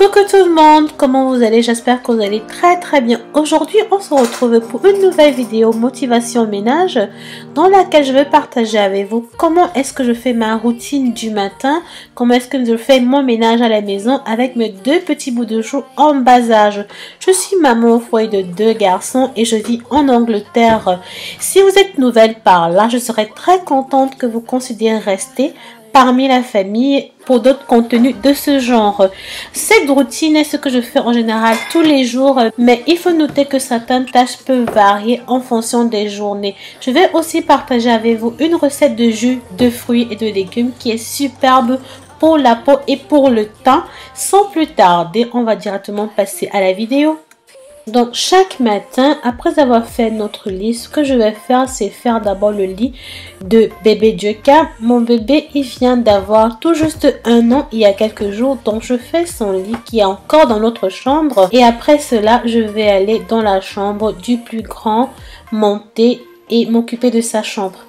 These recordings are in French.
Coucou tout le monde, comment vous allez? J'espère que vous allez très bien. Aujourd'hui, on se retrouve pour une nouvelle vidéo motivation ménage dans laquelle je vais partager avec vous comment est-ce que je fais ma routine du matin, comment est-ce que je fais mon ménage à la maison avec mes deux petits bouts de chou en bas âge. Je suis maman au foyer de 2 garçons et je vis en Angleterre. Si vous êtes nouvelle par là, je serais très contente que vous considérez rester parmi la famille pour d'autres contenus de ce genre. Cette routine est ce que je fais en général tous les jours, mais il faut noter que certaines tâches peuvent varier en fonction des journées. Je vais aussi partager avec vous une recette de jus de fruits et de légumes qui est superbe pour la peau et pour le teint. Sans plus tarder, on va directement passer à la vidéo. Donc chaque matin, après avoir fait notre lit, ce que je vais faire, c'est faire d'abord le lit de bébé Dioka. Mon bébé, il vient d'avoir tout juste 1 an il y a quelques jours, donc je fais son lit qui est encore dans notre chambre. Et après cela, je vais aller dans la chambre du plus grand, monter et m'occuper de sa chambre.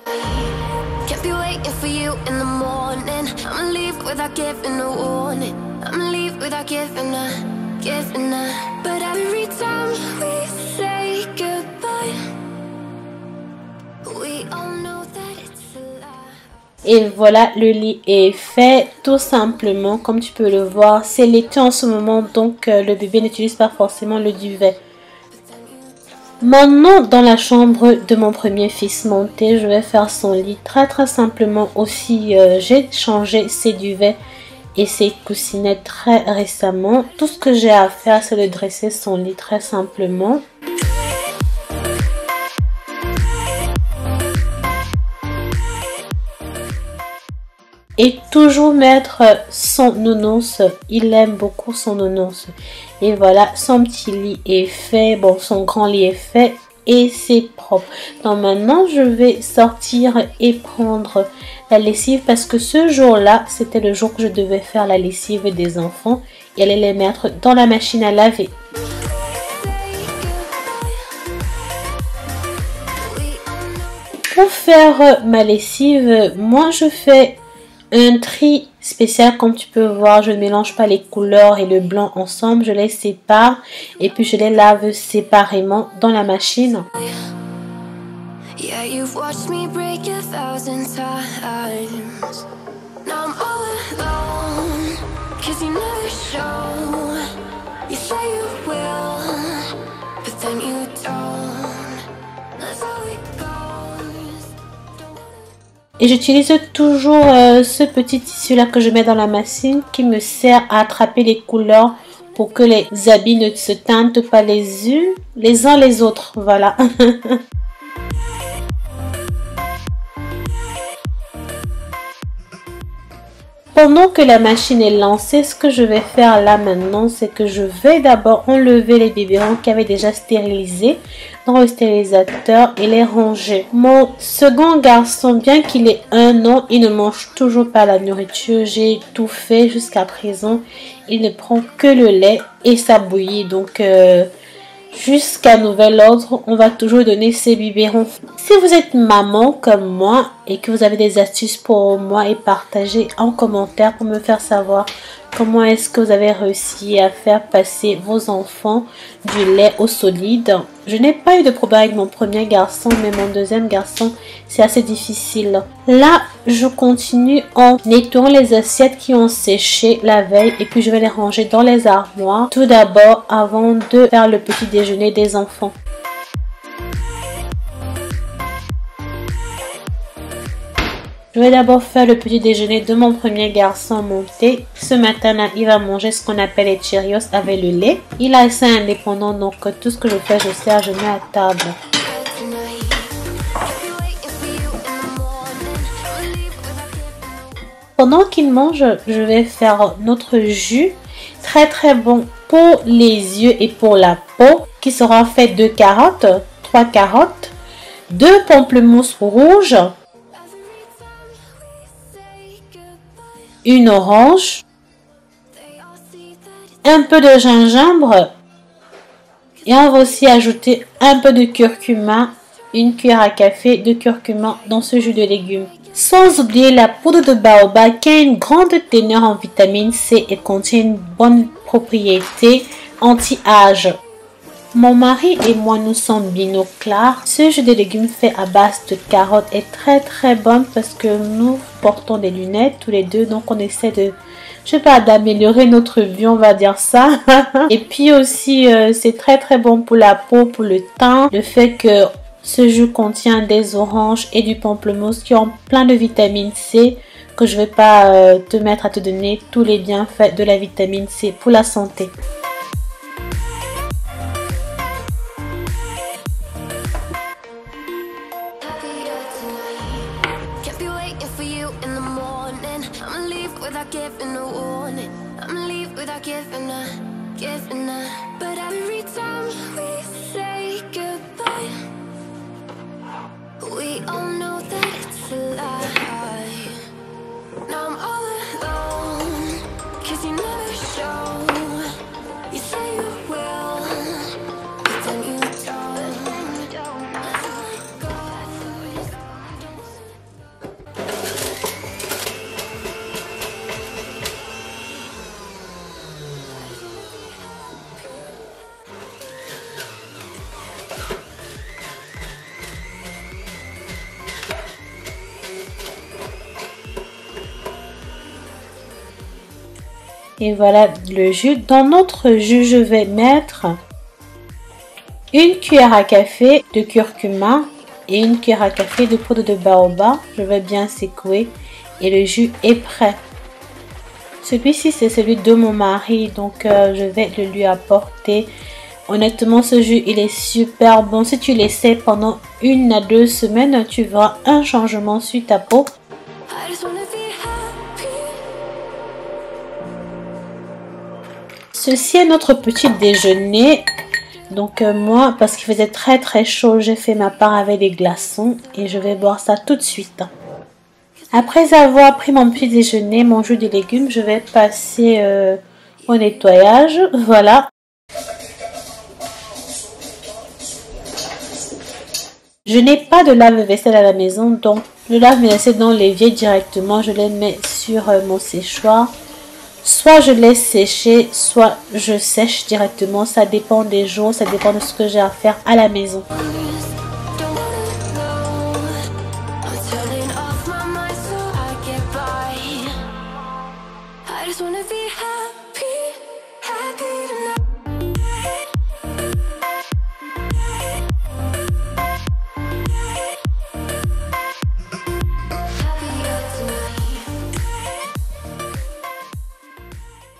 Et voilà, le lit est fait tout simplement, comme tu peux le voir. C'est l'été en ce moment, donc le bébé n'utilise pas forcément le duvet. Maintenant, dans la chambre de mon premier fils monté, je vais faire son lit très simplement aussi. J'ai changé ses duvets et ses coussinets très récemment. Tout ce que j'ai à faire, c'est de dresser son lit très simplement. Et toujours mettre son nounours, il aime beaucoup son nounours. Et voilà, son petit lit est fait, bon son grand lit est fait et c'est propre. Donc maintenant je vais sortir et prendre la lessive parce que ce jour-là, c'était le jour que je devais faire la lessive des enfants et aller les mettre dans la machine à laver. Pour faire ma lessive, moi je fais un tri spécial. Comme tu peux voir, je ne mélange pas les couleurs et le blanc ensemble, je les sépare et puis je les lave séparément dans la machine. Et j'utilise toujours ce petit tissu là que je mets dans la machine qui me sert à attraper les couleurs pour que les habits ne se teintent pas les uns les autres. Voilà. Pendant que la machine est lancée, ce que je vais faire là maintenant, c'est que je vais d'abord enlever les biberons qui avaient déjà stérilisé dans le stérilisateur et les ranger. Mon second garçon, bien qu'il ait 1 an, il ne mange toujours pas la nourriture. J'ai tout fait jusqu'à présent. Il ne prend que le lait et sa bouillie. Donc jusqu'à nouvel ordre, on va toujours donner ces biberons. Si vous êtes maman comme moi et que vous avez des astuces pour moi et partagez en commentaire pour me faire savoir comment est-ce que vous avez réussi à faire passer vos enfants du lait au solide. Je n'ai pas eu de problème avec mon premier garçon, mais mon deuxième garçon, c'est assez difficile. Là, je continue en nettoyant les assiettes qui ont séché la veille et puis je vais les ranger dans les armoires. Tout d'abord, avant de faire le petit déjeuner des enfants. Je vais d'abord faire le petit déjeuner de mon premier garçon monté. Ce matin-là, il va manger ce qu'on appelle les Cheerios avec le lait. Il est assez indépendant, donc tout ce que je fais, je sers, je mets à table. Pendant qu'il mange, je vais faire notre jus très bon pour les yeux et pour la peau qui sera fait de carottes, 3 carottes, 2 pamplemousses rouges, une orange, un peu de gingembre et on va aussi ajouter un peu de curcuma, une cuillère à café de curcuma dans ce jus de légumes. Sans oublier la poudre de baobab qui a une grande teneur en vitamine C et contient une bonne propriété anti-âge. Mon mari et moi, nous sommes binoclars. Ce jus de légumes fait à base de carottes est très bon parce que nous portons des lunettes tous les deux. Donc on essaie de, je sais pas, d'améliorer notre vue, on va dire ça. Et puis aussi, c'est très bon pour la peau, pour le teint. Le fait que ce jus contient des oranges et du pamplemousse qui ont plein de vitamine C. Que je vais pas te mettre à te donner tous les bienfaits de la vitamine C pour la santé. Et voilà le jus. Dans notre jus, je vais mettre une cuillère à café de curcuma et une cuillère à café de poudre de baobab. Je vais bien secouer et le jus est prêt. Celui-ci, c'est celui de mon mari, donc je vais le lui apporter. Honnêtement, ce jus, il est super bon. Si tu l'essaies pendant 1 à 2 semaines, tu verras un changement sur ta peau. Ceci est notre petit déjeuner. Donc moi, parce qu'il faisait très chaud, j'ai fait ma part avec des glaçons et je vais boire ça tout de suite. Après avoir pris mon petit déjeuner, mon jus de légumes, je vais passer au nettoyage. Voilà. Je n'ai pas de lave-vaisselle à la maison, donc je lave mes assiettes dans l'évier directement. Je les mets sur mon séchoir. Soit je laisse sécher, soit je sèche directement. Ça dépend des jours, ça dépend de ce que j'ai à faire à la maison.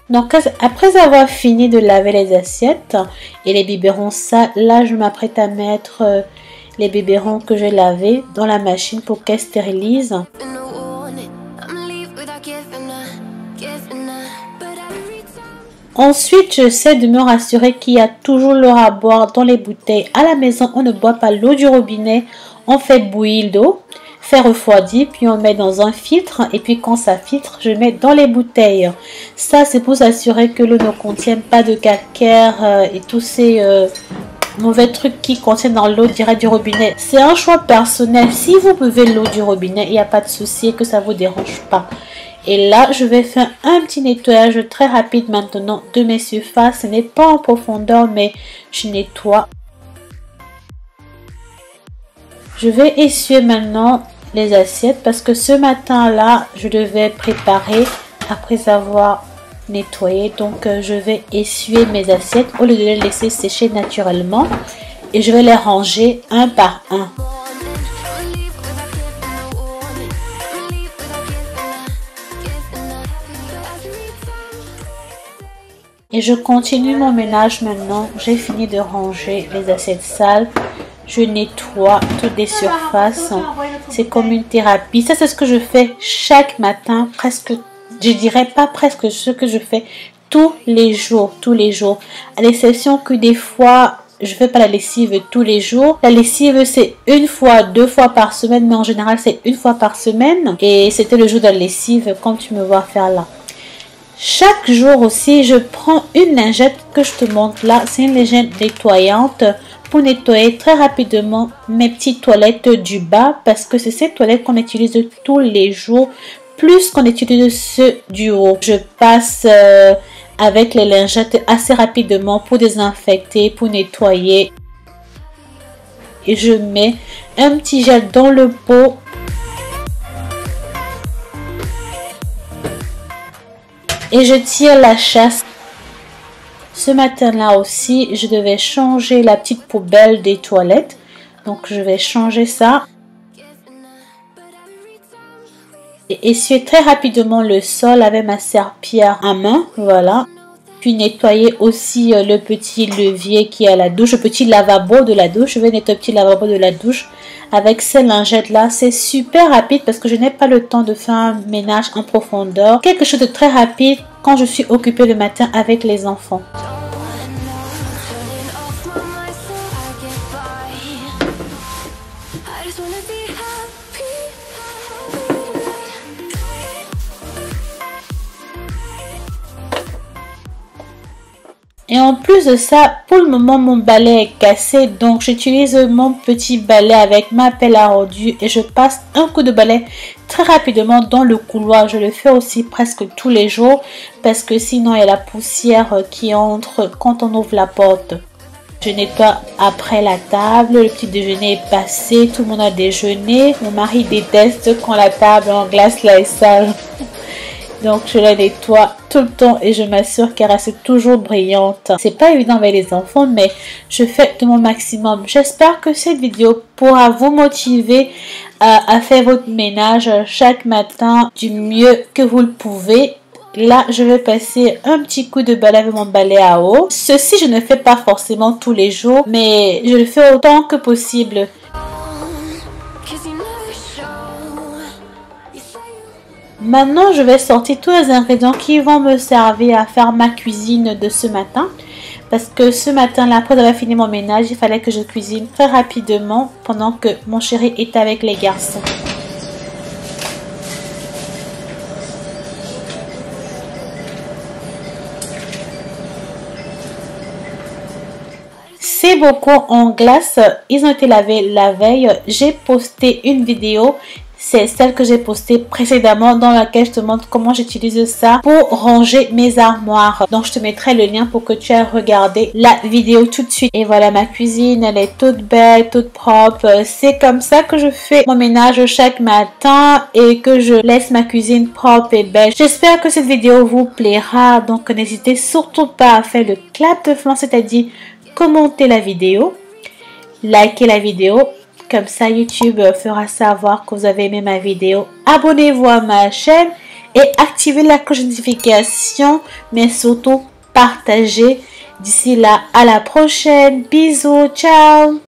Donc après avoir fini de laver les assiettes et les biberons sales, là je m'apprête à mettre les biberons que j'ai lavés dans la machine pour qu'elle stérilise. Ensuite, j'essaie de me rassurer qu'il y a toujours l'eau à boire dans les bouteilles. À la maison, on ne boit pas l'eau du robinet, on fait bouillir l'eau, fait refroidir, puis on met dans un filtre et puis quand ça filtre, je mets dans les bouteilles. Ça, c'est pour s'assurer que l'eau ne contient pas de calcaire et tous ces mauvais trucs qui contiennent dans l'eau direct du robinet. C'est un choix personnel. Si vous buvez l'eau du robinet, il n'y a pas de souci et que ça vous dérange pas. Et là, je vais faire un petit nettoyage très rapide maintenant de mes surfaces. Ce n'est pas en profondeur, mais je nettoie. Je vais essuyer maintenant les assiettes parce que ce matin-là, je devais préparer après avoir nettoyé. Donc, je vais essuyer mes assiettes au lieu de les laisser sécher naturellement. Et je vais les ranger un par un. Et je continue mon ménage maintenant. J'ai fini de ranger les assiettes sales. Je nettoie toutes les surfaces. C'est comme une thérapie. Ça, c'est ce que je fais chaque matin. Presque, je dirais pas presque, ce que je fais tous les jours. Tous les jours. À l'exception que des fois, je fais pas la lessive tous les jours. La lessive, c'est 1 fois, 2 fois par semaine. Mais en général, c'est 1 fois par semaine. Et c'était le jour de la lessive, comme tu me vois faire là. Chaque jour aussi, je prends une lingette que je te montre là. C'est une lingette nettoyante pour nettoyer très rapidement mes petites toilettes du bas parce que c'est ces toilettes qu'on utilise tous les jours plus qu'on utilise ceux du haut. Je passe avec les lingettes assez rapidement pour désinfecter, pour nettoyer. Et je mets un petit gel dans le pot. Et je tire la chasse. Ce matin-là aussi, je devais changer la petite poubelle des toilettes. Donc, je vais changer ça. Et essuyer très rapidement le sol avec ma serpillière à main. Voilà. Puis nettoyer aussi le petit levier qui est à la douche, le petit lavabo de la douche. Je vais nettoyer le petit lavabo de la douche avec ces lingettes-là. C'est super rapide parce que je n'ai pas le temps de faire un ménage en profondeur. Quelque chose de très rapide quand je suis occupée le matin avec les enfants. Et en plus de ça, pour le moment, mon balai est cassé. Donc, j'utilise mon petit balai avec ma pelle à ordures et je passe un coup de balai très rapidement dans le couloir. Je le fais aussi presque tous les jours parce que sinon, il y a la poussière qui entre quand on ouvre la porte. Je nettoie après la table. Le petit déjeuner est passé. Tout le monde a déjeuné. Mon mari déteste quand la table en glace là est sale. Donc, je la nettoie tout le temps et je m'assure qu'elle reste toujours brillante. C'est pas évident avec les enfants, mais je fais de mon maximum. J'espère que cette vidéo pourra vous motiver à faire votre ménage chaque matin du mieux que vous le pouvez. Là, je vais passer un petit coup de balai avec mon balai à eau. Ceci, je ne fais pas forcément tous les jours, mais je le fais autant que possible. Maintenant, je vais sortir tous les ingrédients qui vont me servir à faire ma cuisine de ce matin. Parce que ce matin-là, après avoir fini mon ménage, il fallait que je cuisine très rapidement pendant que mon chéri est avec les garçons. Ces bocaux en glace, ils ont été lavés la veille. J'ai posté une vidéo. C'est celle que j'ai postée précédemment dans laquelle je te montre comment j'utilise ça pour ranger mes armoires. Donc, je te mettrai le lien pour que tu ailles regarder la vidéo tout de suite. Et voilà, ma cuisine, elle est toute belle, toute propre. C'est comme ça que je fais mon ménage chaque matin et que je laisse ma cuisine propre et belle. J'espère que cette vidéo vous plaira. Donc, n'hésitez surtout pas à faire le clap de flanc, c'est-à-dire commenter la vidéo, liker la vidéo. Comme ça, YouTube fera savoir que vous avez aimé ma vidéo. Abonnez-vous à ma chaîne et activez la cloche de notification. Mais surtout, partagez. D'ici là, à la prochaine. Bisous, ciao.